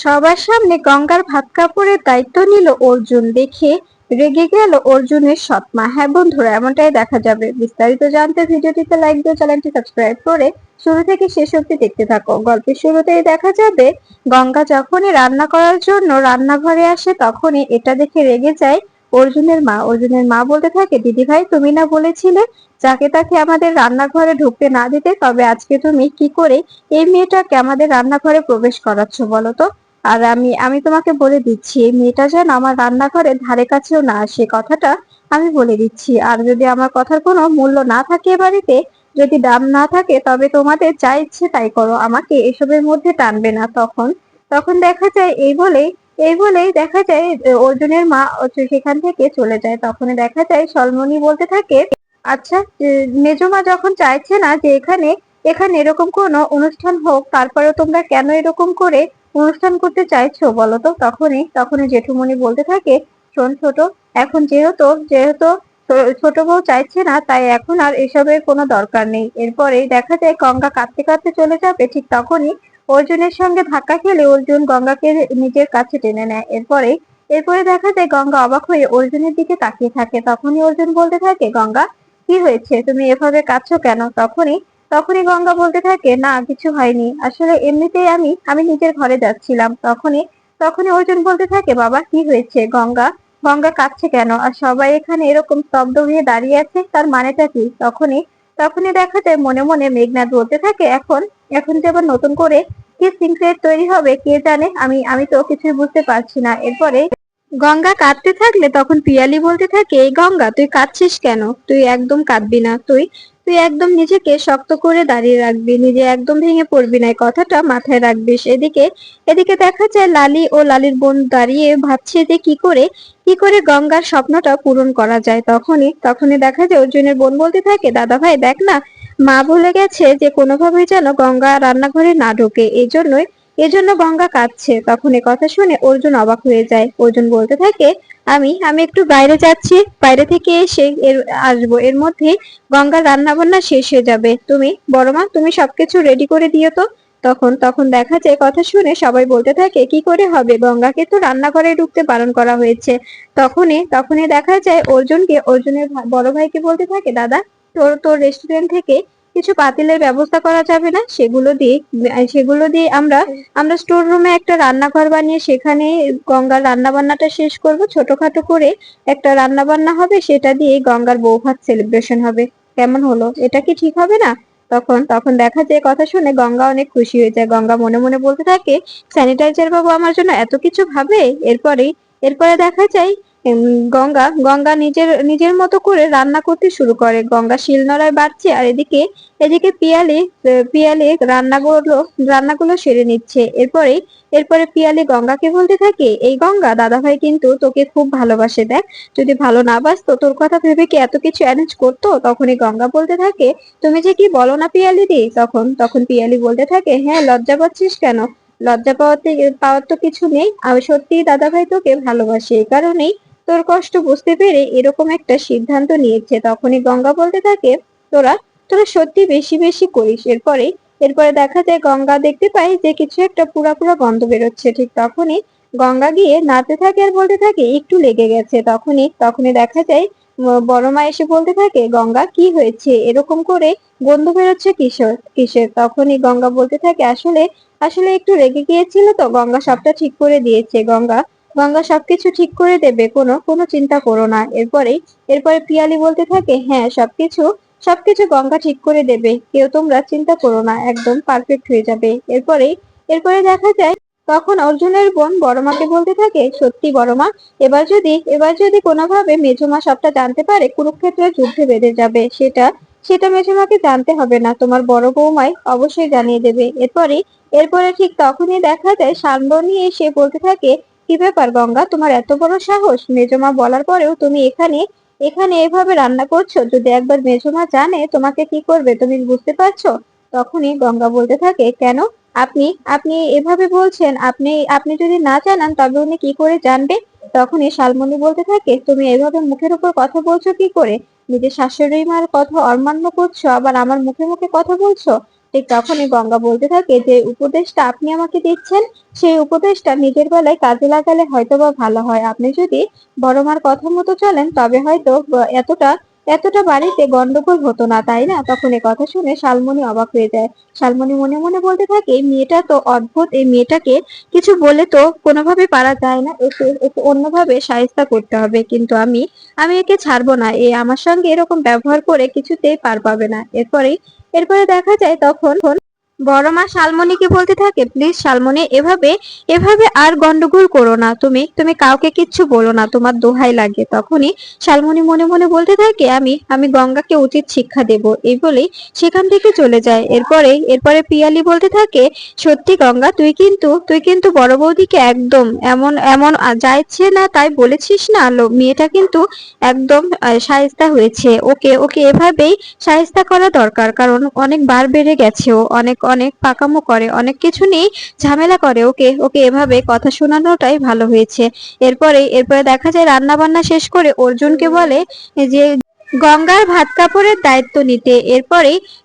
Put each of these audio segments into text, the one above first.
সবার সামনে গঙ্গার ভাত কাপড়ের দায়িত্ব নিল অর্জুন। দেখে রেগে গেল অর্জুনের সৎমা। হ্যাঁ বন্ধুরা, এমনটাই দেখা যাবে। বিস্তারিত জানতে ভিডিওটিতে লাইক দিয়ে চ্যানেলটি সাবস্ক্রাইব করে শুরু থেকে শেষ অবধি দেখতে থাকো। গল্পের শুরুতেই দেখা যাবে গঙ্গা যখনই রান্না করার জন্য রান্নাঘরে আসে তখনই এটা দেখে রেগে যায় অর্জুনের মা। অর্জুনের মা বলতে থাকে, দিদি ভাই তুমি না বলেছিলে যাকে তাকে আমাদের রান্নাঘরে ঢুকতে না দিতে, তবে আজকে তুমি কি করে এই মেয়েটাকে আমাদের রান্নাঘরে প্রবেশ করাচ্ছ বলো তো? আর আমি আমি তোমাকে বলে দিচ্ছি, এই মেয়েটা যেন আমার রান্নাঘরের ধারে কাছেও না আসে, কথাটা আমি বলে দিচ্ছি। আর যদি আমার কথার কোনো মূল্য না থাকে এ বাড়িতে, যদি দাম না থাকে, তবে তোমাদের যা ইচ্ছে তাই করো, আমাকে এসবের মধ্যে টানবে না। তখন তখন দেখা যায় এই বলেই দেখা যায় অর্জুনের মা সেখান থেকে চলে যায়। তখন দেখা যায় সলমনি বলতে থাকে, আচ্ছা, মেজমা যখন চাইছে না যে এখানে এখানে এরকম কোনো অনুষ্ঠান হোক, তারপরেও তোমরা কেন এরকম করে অনুষ্ঠান করতে চাইছো বলো তো? তখনই জেঠুমনি বলতে থাকে, শোন ছোট, এখন যেহেতু ছোট বউ চাইছে না, তাই এখন আর এসবের কোনো দরকার নেই। এরপরে দেখা যায় গঙ্গা কাঁদতে কাঁদতে চলে যাবে, ঠিক তখনই অর্জুনের সঙ্গে ধাক্কা খেলে অর্জুন গঙ্গাকে নিজের কাছে টেনে নেয়। এরপরে এরপরে দেখা যায় গঙ্গা অবাক হয়ে অর্জুনের দিকে তাকিয়ে থাকে। তখনই অর্জুন বলতে থাকে, গঙ্গা কি হয়েছে, তুমি এভাবে কাঁদছো কেন? তখনই তখনই গঙ্গা বলতে থাকে, না কিছু হয়নি, আসলে এমনিতেই আমি আমি নিজের ঘরে যাচ্ছিলাম। তখনই তখনই অর্জুন বলতে থাকে, বাবা কি হয়েছে? গঙ্গা গঙ্গা কাঁদছে কেন? আর সবাই এখানে এরকম স্তব্ধ হয়ে দাঁড়িয়ে আছে, তার মানেটা কি? তখনই তখনই দেখা যায় মনে মনে মেঘনাদ বলতে থাকে, এখন এখন যে আবার নতুন করে কি সিক্রেট তৈরি হবে কে জানে, আমি আমি তো কিছুই বুঝতে পারছি না। এরপরে গঙ্গা কাঁদতে থাকলে তখন পিয়ালি বলতে থাকে, এই গঙ্গা তুই কাঁদছিস কেন? তুই একদম কাঁদবি না, তুই তুই একদম নিজেকে শক্ত করে দাঁড়িয়ে রাখবি, নিজে একদম ভেঙে পড়বি না, এই কথাটা মাথায় রাখবিস। এদিকে এদিকে দেখা যায় লালি ও লালির বোন দাঁড়িয়ে ভাবছে যে কি করে গঙ্গার স্বপ্নটা পূরণ করা যায়। তখনই দেখা যায় অর্জুনের বোন বলতে থাকে, দাদা ভাই দেখ না, মা বলে গেছে যে কোনোভাবেই যেন গঙ্গা রান্নাঘরে না ঢোকে, এজন্য গঙ্গা কাঁদছে। তখন এ কথা শুনে অর্জুন অবাক হয়ে যায়। অর্জুন বলতে থাকে, আমি আমি একটু বাইরে যাচ্ছি, বাইরে থেকে এসে আসবো, এর মধ্যে গঙ্গার রান্না বান্না শেষ হয়ে যাবে। তুমি বড় মা, তুমি সবকিছু রেডি করে দিও তো। তখন দেখা যায় কথা শুনে সবাই বলতে থাকে, কি করে হবে, গঙ্গাকে তো রান্নাঘরে ঢুকতে বারণ করা হয়েছে। তখনই দেখা যায় অর্জুনের বড় ভাইকে বলতে থাকে, দাদা, তোর তোর রেস্টুরেন্ট থেকে কিছু পাতিলের ব্যবস্থা করা যাবে না? সেগুলো দিয়ে আমরা আমরা স্টোর রুমে একটা রান্নাঘর বানিয়ে সেখানে গঙ্গার রান্না বান্নাটা শেষ করব, ছোটখাটো করে একটা রান্না বান্না হবে, সেটা দিয়ে গঙ্গার বউ ভাত সেলিব্রেশন হবে। কেমন হলো? এটা কি ঠিক হবে না? তখন দেখা যায় কথা শুনে গঙ্গা অনেক খুশি হয়ে যায়। গঙ্গা মনে মনে বলতে থাকে, স্যানিটাইজার বাবু আমার জন্য এত কিছু ভাবে। এরপরে দেখা যায় গঙ্গা গঙ্গা নিজের নিজের মতো করে রান্না করতে শুরু করে। গঙ্গা শিলনোড়ায় বাড়ছে, আর এদিকে এদিকে পিয়ালি রান্নাগুলো সেরে নিচ্ছে। এরপরে পিয়ালি গঙ্গাকে বলতে থাকে, এই গঙ্গা, দাদাভাই কিন্তু তোকে খুব ভালোবাসে, দেখ, যদি ভালো না বাসতো তোর কথা ভেবে কি এত কিছু অ্যারেঞ্জ করতো? তখনই গঙ্গা বলতে থাকে, তুমি যে কি বলো না পিয়ালি দি। তখন পিয়ালি বলতে থাকে, হ্যাঁ, লজ্জা পাচ্ছিস কেন? লজ্জা পাওয়ার তো কিছু নেই, আমি সত্যি দাদাভাই তোকে ভালোবাসি, এই কারণেই তোর কষ্ট বুঝতে পেরে এরকম একটা সিদ্ধান্ত নিয়েছে। তখনই গঙ্গা বলতে থাকে, তোরা তোরা সত্যি বেশি বেশি করিস। এরপরে দেখা যায় গঙ্গা দেখতে পাই যে কিছু একটা পুরা পুরা গন্ধ বেরোচ্ছে। ঠিক তখনই গঙ্গা গিয়ে নাড়তে থাকে আর বলতে থাকে, একটু লেগে গেছে। তখনই দেখা যায় বড় মা এসে বলতে থাকে, গঙ্গা কি হয়েছে, এরকম করে গন্ধ বেরোচ্ছে কিসের? তখনই গঙ্গা বলতে থাকে, আসলে আসলে একটু রেগে গিয়েছিল তো, গঙ্গা সবটা ঠিক করে দিয়েছে। গঙ্গা গঙ্গা সবকিছু ঠিক করে দেবে, কোনো কোনো চিন্তা করো না। এরপরে পিয়ালি বলতে থাকে, হ্যাঁ, সবকিছু গঙ্গা ঠিক করে দেবে, কেউ তোমরা চিন্তা করো না, একদম পারফেক্ট হয়ে যাবে। এরপরে দেখা যায় তখন অর্জুনের বোন বড়মাকে বলতে থাকে, সত্যি বড়মা, এবার যদি কোনোভাবে মেঝোমা সবটা জানতে পারে, কুরুক্ষেত্রের যুদ্ধে বেঁধে যাবে। সেটা সেটা মেঝোমাকে জানতে হবে না, তোমার বড় বৌমাই অবশ্যই জানিয়ে দেবে। এরপরে ঠিক তখনই দেখা যায় শালবনী এসে বলতে থাকে, কি ব্যাপার গঙ্গা, তোমার এত বড় সাহস, মেজমা বলার পরেও তুমি এখানে এখানে এভাবে রান্না করছো? যদি একবার মেজমা জানে তোমাকে কি করবে, তুমি বুঝতে পারছো? তখনই গঙ্গা বলতে থাকে, কেন, আপনি আপনি এভাবে বলছেন, আপনি আপনি যদি না জানান তবে উনি কি করে জানবে? তখনই শালমণি বলতে থাকে, তুমি এভাবে মুখের উপর কথা বলছো কি করে? নিজের শাশুড়ি মার কথা অমান্য করছো, আবার আমার মুখে মুখে কথা বলছো? ঠিক তখনই গঙ্গা বলতে থাকে যে উপদেশটা আপনি আমাকে দিচ্ছেন, সেই উপদেশটা নিজের বেলায় কাজে লাগালে হয়তোবা ভালো হয়। আপনি যদি বড় মার কথা মতো চলেন তবে হয়তো এতটা এতটা বাড়িতে গন্ডগোল হতো না, তাই না? তখন এ কথা শুনে শালমণি অবাক হয়ে যায়। শালমণি মনে মনে বলতে থাকে, এই মেয়েটা তো অদ্ভুত, এই মেয়েটাকে কিছু বলে তো কোনোভাবে পারা যায় না, একে একে অন্যভাবে শায়েস্তা করতে হবে। কিন্তু আমি আমি একে ছাড়বো না, এ আমার সঙ্গে এরকম ব্যবহার করে কিছুতেই পার পাবে না। এরপরে দেখা যায় তখন বড় মা শালমণিকে বলতে থাকে, প্লিজ শালমণি, এভাবে এভাবে আর গন্ডগোল করো না, তুমি তুমি কাউকে কিচ্ছু বলো না, তোমার দোহাই লাগে। তখনই শালমণি মনে মনে বলতে থাকে, আমি আমি গঙ্গাকে উচিত শিক্ষা দেব, এই বলেই সেখান থেকে চলে যায়। এরপরে পিয়ালি বলতে থাকে, সত্যি গঙ্গা, তুই কিন্তু বড় বৌদিকে একদম এমন এমন যা ইচ্ছে না তাই বলেছিস না, মেয়েটা কিন্তু একদম শায়েস্তা হয়েছে, ওকে ওকে এভাবেই শায়েস্তা করা দরকার, কারণ অনেক বার বেড়ে গেছে, ও অনেক অনেক পাকামো করে, অনেক কিছু নিয়ে ঝামেলা করে, ওকে ওকে এভাবে কথা শোনানোটাই ভালো হয়েছে। এরপরে দেখা যায় রান্না বান্না শেষ করে অর্জুনকে বলে যে গঙ্গার ভাত কাপড়ের দায়িত্ব নিতে।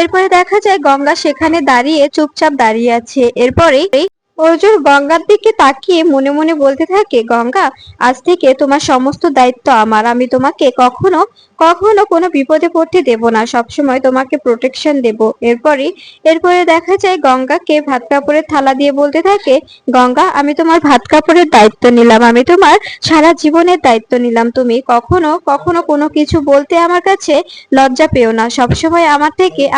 এরপরে দেখা যায় গঙ্গা সেখানে দাঁড়িয়ে চুপচাপ দাঁড়িয়ে আছে। অর্জুন গঙ্গার দিকে তাকিয়ে মনে মনে বলতে থাকে, গঙ্গা, আজ থেকে তোমার সমস্ত দায়িত্ব আমার, আমি তোমাকে কখনো কখনো কোনো বিপদে পড়তে দেব না, সবসময় তোমাকে প্রোটেকশন দেব। এরপরে দেখা যায় গঙ্গাকে ভাত কাপড়ের থালা দিয়ে বলতে থাকে, গঙ্গা, আমি তোমার ভাত কাপড়ের দায়িত্ব নিলাম, আমি তোমার সারা জীবনের দায়িত্ব নিলাম, তুমি কখনো কখনো কোনো কিছু বলতে আমার কাছে লজ্জা পেও না, সবসময়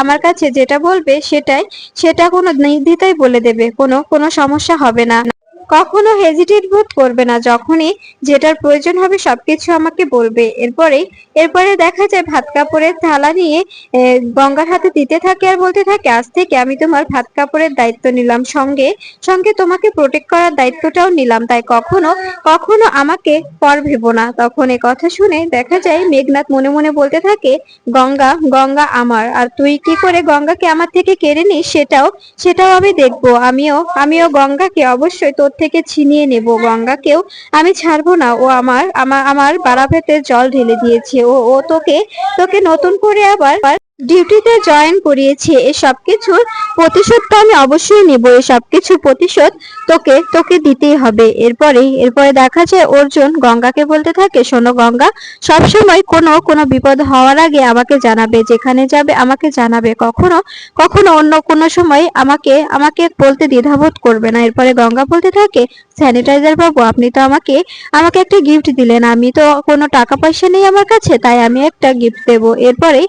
আমার কাছে যেটা বলবে সেটা কোনো নির্দ্বিধায় বলে দেবে, কোনো সমস্যা হবে না, কখনো হেজিটেট বোধ করবে না, যখনই যেটার প্রয়োজন হবে সবকিছু আমাকে বলবে। এরপরে দেখা যায় ভাত কাপড়ের থালা নিয়ে গঙ্গার হাতে দিতে থাকে আর বলতে থাকে, আজ থেকে আমি তোমার ভাত কাপড়ের দায়িত্ব নিলাম, সঙ্গে সঙ্গে তোমাকে প্রোটেক্ট করার দায়িত্বটাও নিলাম, তাই কখনো কখনো আমাকে পর ভেবো না। তখন এ কথা শুনে দেখা যায় মেঘনাদ মনে মনে বলতে থাকে, গঙ্গা গঙ্গা আমার, আর তুই কি করে গঙ্গাকে আমার থেকে কেড়ে নিস সেটাও সেটাও আমি দেখবো, আমিও গঙ্গাকে অবশ্যই তোর থেকে ছিনিয়ে নেব, গঙ্গাকেও আমি ছাড়বো না, ও আমার আমার আমার বাড়াভেতে জল ঢেলে দিয়েছে, ও ও তোকে তোকে নতুন করে আবার ডিউটিতে জয়েন করিয়েছে, এই সবকিছুর প্রতিশোধ তো আমি অবশ্যই নেব, এই সবকিছুর প্রতিশোধ তোকে তোকে দিতেই হবে। এরপরে দেখা যায় অর্জুন গঙ্গাকে বলতে থাকে, শোনো গঙ্গা, সবসময় কোনো কোনো বিপদ হওয়ার আগে আমাকে জানাবে, যেখানে যাবে আমাকে জানাবে, কখনো কখনো অন্য কোনো সময় আমাকে আমাকে বলতে দ্বিধাবোধ করবে না। এরপরে গঙ্গা বলতে থাকে, স্যানিটাইজার বাবু, আপনি তো আমাকে আমাকে একটা গিফট দিলেন, আমি তো কোনো টাকা পয়সা নেই আমার কাছে, তাই আমি একটা গিফট দেবো। এরপরে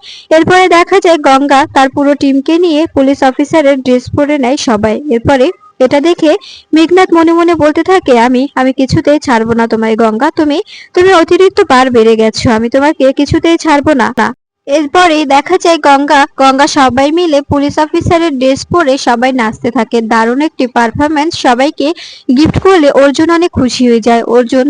দেখা যায় গঙ্গা তার পুরো টিমকে নিয়ে পুলিশ অফিসারের ড্রেস পরে নেয় সবাই। এরপরে এটা দেখে মেঘনাদ মনে মনে বলতে থাকে, আমি আমি কিছুতেই ছাড়বো না তোমায় গঙ্গা, তুমি তুমি অতিরিক্ত বার বেড়ে গেছো, আমি তোমাকে কিছুতেই ছাড়বো না। এরপরেই দেখা যায় গঙ্গা গঙ্গা সবাই মিলে পুলিশ অফিসারের ড্রেস পরে সবাই নাচতে থাকে, দারুণ একটি পারফরমেন্স, সবাইকে গিফট করলে অর্জুন অনেক খুশি হয়ে যায়। অর্জুন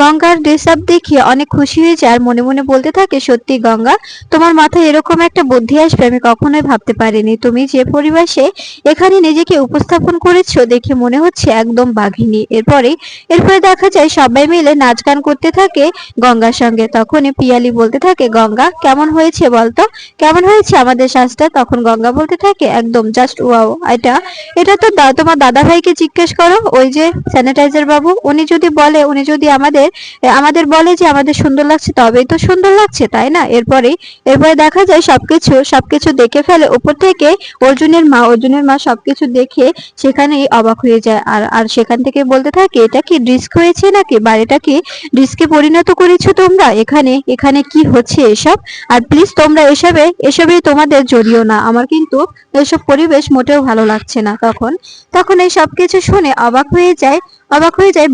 গঙ্গার ড্রেস আপ দেখে অনেক খুশি হয়ে যায় আর মনে মনে বলতে থাকে, সত্যি গঙ্গা, তোমার মাথায় এরকম একটা বুদ্ধি আসবে আমি কখনোই ভাবতে পারিনি, তুমি যে পরিবেশে এখানে নিজেকে উপস্থাপন করেছো দেখে মনে হচ্ছে একদম বাঘিনী। এরপরে দেখা যায় সবাই মিলে নাচ গান করতে থাকে গঙ্গার সঙ্গে। তখনই পিয়ালি বলতে থাকে, গঙ্গা, কেমন হয়েছে বলতো, কেমন হয়েছে আমাদের সাজটা? তখন গঙ্গা বলতে থাকে, একদম জাস্ট ওয়াও, এটা এটা তো তোমার দাদা ভাইকে জিজ্ঞেস করো, ওই যে স্যানিটাইজার বাবু, উনি যদি আমাদের আমাদের বলে যে আমাদের সুন্দর লাগছে তবেই তো সুন্দর লাগছে, তাই না? এরপরে দেখা যায় সবকিছু দেখে ফেলে উপর থেকে অর্জুনের মা সবকিছু দেখে সেখানেই অবাক হয়ে যায় আর আর সেখান থেকে বলতে থাকে, এটা কি রিস্ক হয়েছে নাকি, বাড়িটা কি রিস্কে পরিণত করেছো তোমরা, এখানে এখানে কি হচ্ছে এসব? আর প্লিজ তোমরা এসবে তোমাদের জড়িও না, আমার কিন্তু এসব পরিবেশ মোটেও ভালো লাগছে না। তখন তখন এই সবকিছু শুনে অবাক হয়ে যায়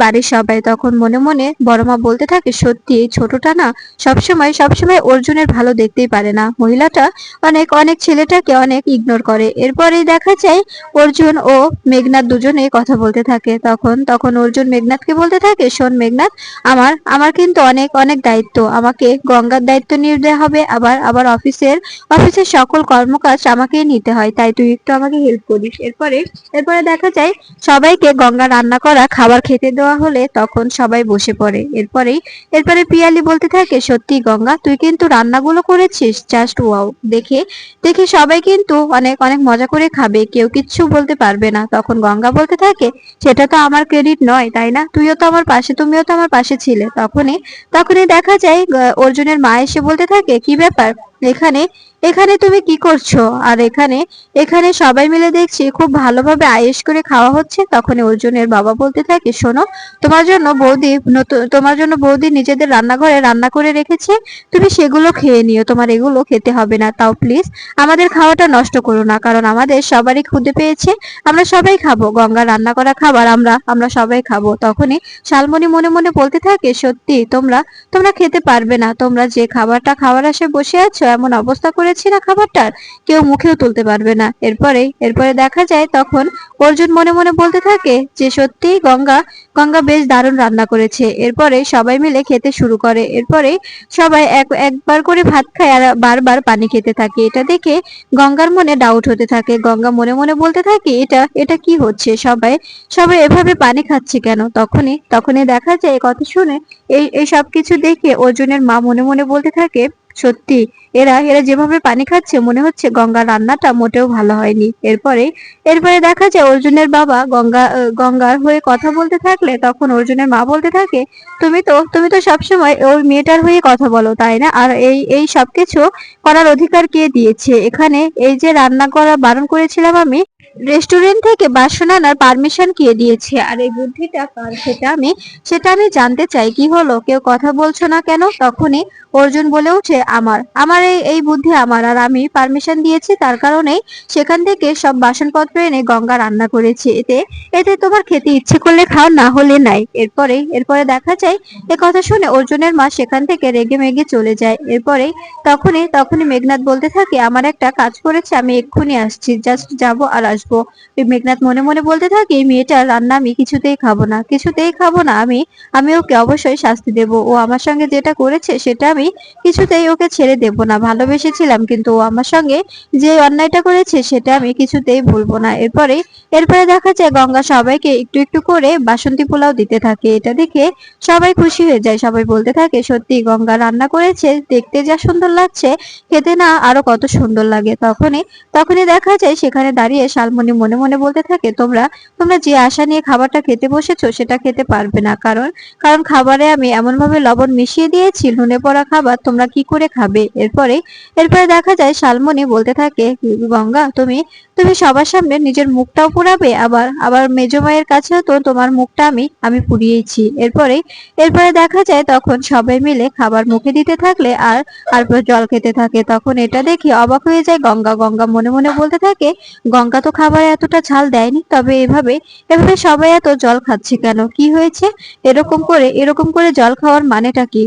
বাড়ির সবাই। তখন মনে মনে বড়মা বলতে থাকে, সত্যি এই ছোটটা না সবসময় অর্জুনের ভালো দেখতেই পারে না, মহিলাটা অনেক অনেক ছেলেটাকে অনেক ইগনোর করে। এরপরেই দেখা যায় অর্জুন ও মেঘনাদ দুজনেই কথা বলতে থাকে। তখন তখন অর্জুন মেঘনাদকে বলতে থাকে, শোন মেঘনাদ, আমার আমার কিন্তু অনেক অনেক দায়িত্ব, আমাকে গঙ্গার দায়িত্ব নিতে হবে, আবার আবার অফিসের সকল কর্মকাজ আমাকেই নিতে হয়, তাই তুই একটু আমাকে হেল্প করিস। এরপরে দেখা যায় সবাইকে গঙ্গা রান্না করা খাবার খাবার খেতে দেওয়া হলে তখন সবাই বসে পড়ে। এরপরে পিয়ালি বলতে থাকে, সত্যি গঙ্গা, তুই কিন্তু রান্নাগুলো করেছিস জাস্ট ওয়াও, দেখে দেখে সবাই কিন্তু অনেক অনেক মজা করে খাবে, কেউ কিচ্ছু বলতে পারবে না। তখন গঙ্গা বলতে থাকে, সেটা তো আমার ক্রেডিট নয় তাই না, তুমিও তো আমার পাশে ছিলে। তখনই তখনই দেখা যায় অর্জুনের মা এসে বলতে থাকে, কি ব্যাপার, এখানে এখানে তুমি কি করছো? আর এখানে এখানে সবাই মিলে দেখছি খুব ভালোভাবে আয়েশ করে খাওয়া হচ্ছে। তখন অর্জুনের বাবা বলতে থাকে, শোনো, তোমার জন্য বৌদি নিজেদের রান্নাঘরে রান্না করে রেখেছে, তুমি সেগুলো খেয়ে নিও, তোমার এগুলো খেতে হবে না। তাও প্লিজ আমাদের খাওয়াটা নষ্ট করো না, কারণ আমাদের সবারই ক্ষুধে পেয়েছে, আমরা সবাই খাবো, গঙ্গা রান্না করা খাবার আমরা আমরা সবাই খাবো। তখনই শালমণি মনে মনে বলতে থাকে, সত্যি তোমরা তোমরা খেতে পারবে না, তোমরা যে খাবারটা খাওয়ার আসে বসে আছো, এমন অবস্থা করেছি না খাবারটার, কেউ মুখেও তুলতে পারবে না। এরপরে দেখা যায় তখন অর্জুন মনে মনে বলতে থাকে যে সত্যি গঙ্গা গঙ্গা বেশ দারুণ রান্না করেছে। এরপরে সবাই মিলে খেতে শুরু করে। এরপরে সবাই একবার করে ভাত খায় আর বারবার পানি খেতে থাকে। এটা দেখে গঙ্গার মনে ডাউট হতে থাকে। গঙ্গা মনে মনে বলতে থাকে, এটা এটা কি হচ্ছে, সবাই সবাই এভাবে পানি খাচ্ছে কেন? তখনই দেখা যায় কথা শুনে এই সব কিছু দেখে অর্জুনের মা মনে মনে বলতে থাকে, সত্যি এরা এরা যেভাবে পানি খাচ্ছে মনে হচ্ছে গঙ্গার রান্নাটা মোটেও ভালো হয়নি। এরপরে দেখা যায় অর্জুনের বাবা গঙ্গার হয়ে কথা বলতে থাকলে তখন অর্জুনের মা বলতে থাকে, তুমি তো সবসময় ওই মেয়েটার হয়ে কথা বলো তাই না? আর এই সবকিছু করার অধিকার কে দিয়েছে এখানে? এই যে রান্না করা বারণ করেছিলাম আমি, রেস্টুরেন্ট থেকে বাসন আনার পারমিশন কে দিয়েছে? আর এই বুদ্ধিটা কার, সেটা আমি জানতে চাই। কি হলো, কেউ কথা বলছো না কেন? তখনই অর্জুন বলে ওঠে, আমার আমার এই বুদ্ধি আমার, আর আমি পারমিশন দিয়েছি, তার কারণেই সেখান থেকে সব বাসনপত্র এনে গঙ্গা রান্না করেছে। এতে এতে তোমার খেতে ইচ্ছে করলে খাও, না হলে নাই। এরপরে দেখা যায় এ কথা শুনে অর্জুনের মা সেখান থেকে রেগে মেগে চলে যায়। তখনই মেঘনাথ বলতে থাকে, আমার একটা কাজ করেছে, আমি এক্ষুনি আসছি, জাস্ট যাবো আর আসবো। মেঘনাথ মনে মনে বলতে থাকে, এই মেয়েটার রান্না আমি কিছুতেই খাবো না, আমি ওকে অবশ্যই শাস্তি দেব। ও আমার সঙ্গে যেটা করেছে সেটা আমি কিছুতেই ওকে ছেড়ে দেব না, ভালোবেসেছিলাম, কিন্তু ও আমার সঙ্গে যে অন্যায়টা করেছে সেটা আমি কিছুতেই ভুলবো না। এরপরে দেখা যায় গঙ্গা সবাইকে একটু একটু করে বাসন্তী পোলাও দিতে থাকে। এটা দেখে সবাই খুশি হয়ে যায়, সবাই বলতে থাকে, সত্যি গঙ্গা রান্না করেছে, দেখতে যা সুন্দর লাগছে, খেতে না আরো কত সুন্দর লাগে। তখনই দেখা যায় সেখানে দাঁড়িয়ে শালমণি মনে মনে বলতে থাকে, তোমরা তোমরা যে আশা নিয়ে খাবারটা খেতে বসেছো সেটা খেতে পারবে না, কারণ কারণ খাবারে আমি এমন ভাবে লবণ মিশিয়ে দিয়েছি, নুনে পড়া খাবার তোমরা কি করে খাবে? এরপরে দেখা যায় শালমণি বলতে থাকে, গঙ্গা, তুমি তুমি সবার সামনে নিজের মুখটাও পুড়াবে, আবার আবার মেজমায়ের কাছেও তো তোমার মুখটা আমি পুড়িয়েছি। এরপরে দেখা যায় তখন সবাই মিলে খাবার মুখে দিতে থাকলে আর জল খেতে থাকে। তখন এটা দেখে অবাক হয়ে যায় গঙ্গা। গঙ্গা মনে মনে বলতে থাকে, গঙ্গা তো খাবারে এতটা ঝাল দেয়নি, তবে এভাবে এভাবে সবাই এত জল খাচ্ছে কেন? কি হয়েছে? এরকম করে জল খাওয়ার মানেটা কি?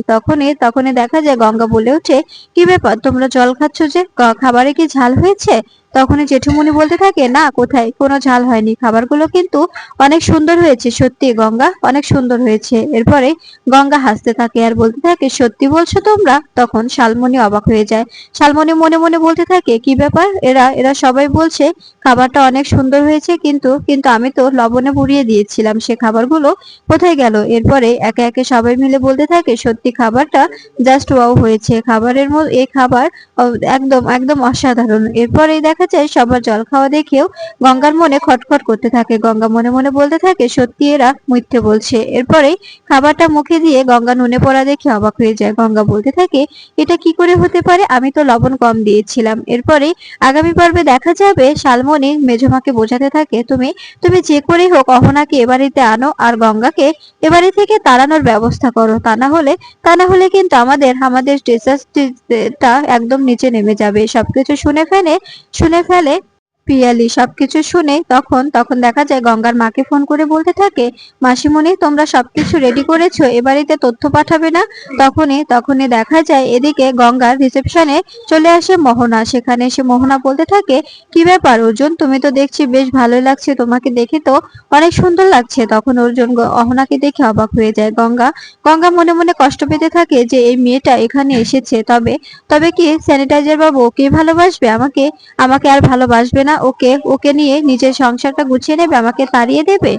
তখনই দেখা যায় গঙ্গা বলে ওঠে, কি ব্যাপার, তোমরা জল খাচ্ছ যে, খাবারে কি ঝাল হয়েছে? তখনই জেঠুমনি বলতে থাকে, না, কোথায়, কোনো ঝাল হয়নি, খাবারগুলো কিন্তু অনেক সুন্দর হয়েছে, সত্যি গঙ্গা, অনেক সুন্দর হয়েছে। এরপরে গঙ্গা হাসতে থাকে আর বলতে থাকে, সত্যি বলছো তোমরা? তখন শালমণি অবাক হয়ে যায়। শালমণি মনে মনে বলতে থাকে, কি ব্যাপার, এরা এরা সবাই বলছে খাবারটা অনেক সুন্দর হয়েছে, কিন্তু কিন্তু আমি তো লবণে পুড়িয়ে দিয়েছিলাম, সে খাবারগুলো কোথায় গেল? এরপরে একে একে সবাই মিলে বলতে থাকে, সত্যি খাবারটা জাস্ট ওয়াও হয়েছে, খাবারের মধ্যে এই খাবার একদম একদম অসাধারণ। এরপরেই দেখা যায় সবার জল খাওয়া দেখেও গঙ্গার মনে খটখট করতে থাকে। গঙ্গা মনে মনে বলতে থাকে, সত্যি এরা মিথ্যে বলছে। এরপরেই খাবারটা মুখে দিয়ে গঙ্গা নুনে পড়া দেখে অবাক হয়ে যায়। গঙ্গা বলতে থাকে, এটা কি করে হতে পারে, আমি তো লবণ কম দিয়েছিলাম। এরপরে আগামী পর্বে দেখা যাবে শালমণি মেঝমাকে বোঝাতে থাকে, তুমি তুমি যে করেই হোক অহনাকে এবাড়িতে আনো আর গঙ্গাকে এবাড়ি থেকে তাড়ানোর ব্যবস্থা করো, তা না হলে কিন্তু আমাদের স্টেটাসটা একদম নিচে নেমে যাবে। সবকিছু শুনে ফেলে পিয়ালি। সবকিছু শুনে তখন দেখা যায় গঙ্গার মাকে ফোন করে বলতে থাকে, মাসিমণি, তোমরা সবকিছু রেডি করেছো, এবাড়িতে তথ্য পাঠাবে না? তখনই দেখা যায় এদিকে গঙ্গার রিসেপশনে চলে আসে মোহনা। সেখানে এসে মোহনা বলতে থাকে, কি ব্যাপার অর্জুন, তুমি তো দেখছি বেশ ভালোই লাগছে, তোমাকে দেখে তো অনেক সুন্দর লাগছে। তখন অর্জুন অহনাকে দেখে অবাক হয়ে যায়। গঙ্গা গঙ্গা মনে মনে কষ্ট পেতে থাকে যে এই মেয়েটা এখানে এসেছে, তবে তবে কি স্যানিটাইজার বাবু ওকে ভালোবাসবে, আমাকে আমাকে আর ভালোবাসবে না, ওকে ওকে নিয়ে নিজের সংসারটা গুছিয়ে নেবে, আমাকে তাড়িয়ে দেবে?